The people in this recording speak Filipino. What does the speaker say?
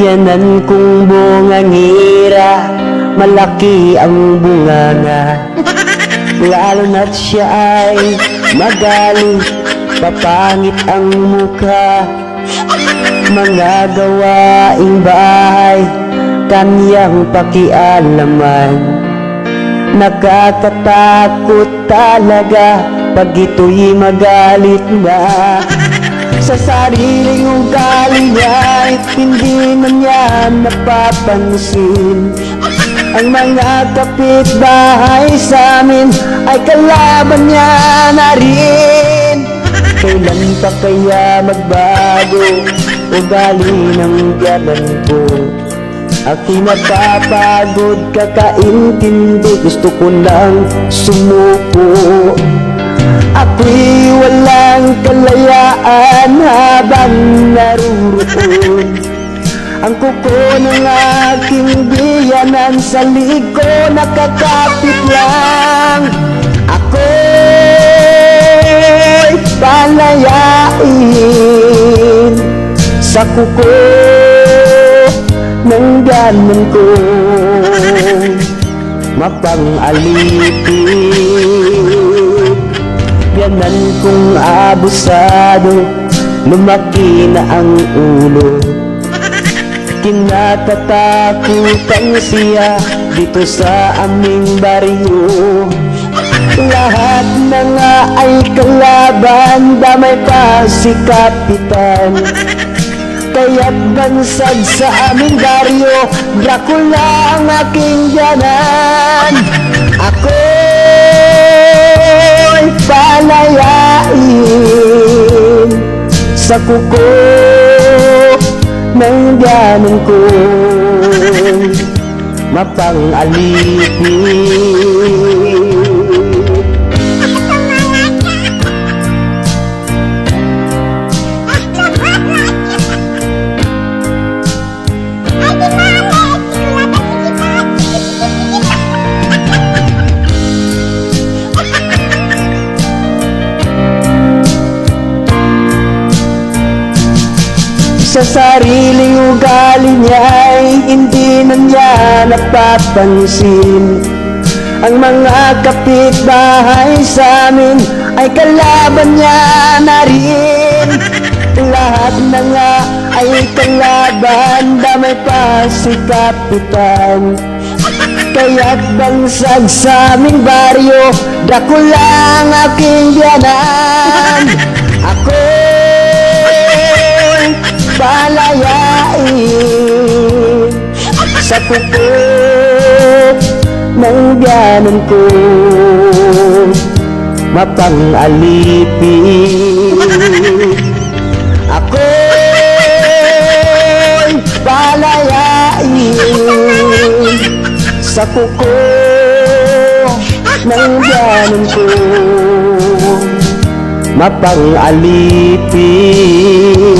Biyanan kong bungangira, malaki ang bunganga. Lalo na't siya ay magaling, papangit ang mukha. Mga gawaing bahay, kanyang pakialaman. Nakakatakot talaga pag ito'y magalit na. Sa sariling ugali niya, hindi na niya napapansin. Ang mga kapitbahay sa amin ay kalaban niya na rin. Kailan pa kaya magbago ugali ng biyanan ko? Ako'y napapagod kakaintindi, gusto ko lang sumuko. Ako'y walang kalayaan habang naruroon. Ang kuko ng aking biyanan sa liko nakakapit lang. Ako'y palayain sa kuko ng biyanan ko, mapang-alipin. Biyanan kong abusado, lumaki na ang ulo. Kinatatakutan siya dito sa aming baryo. Lahat na nga ay kalaban, damay pa si Kapitan. Kaya't bansag sa aming baryo, Dracula ang aking biyanan. Ako'y palayain sa kuko ng biyanan ko, mapang-alipin. Sa sariling ugali niya ay hindi na niya napapansin. Ang mga kapitbahay sa amin ay kalaban niya na rin. Lahat na nga ay kalaban, damay pa si Kapitan. Kaya't bansag sa aming baryo, Dracula ang aking biyanan. Ako'y palayain sa kuko ng biyanan ko, mapang-alipin. Ako'y palayain sa kuko ng biyanan ko, mapang-alipin.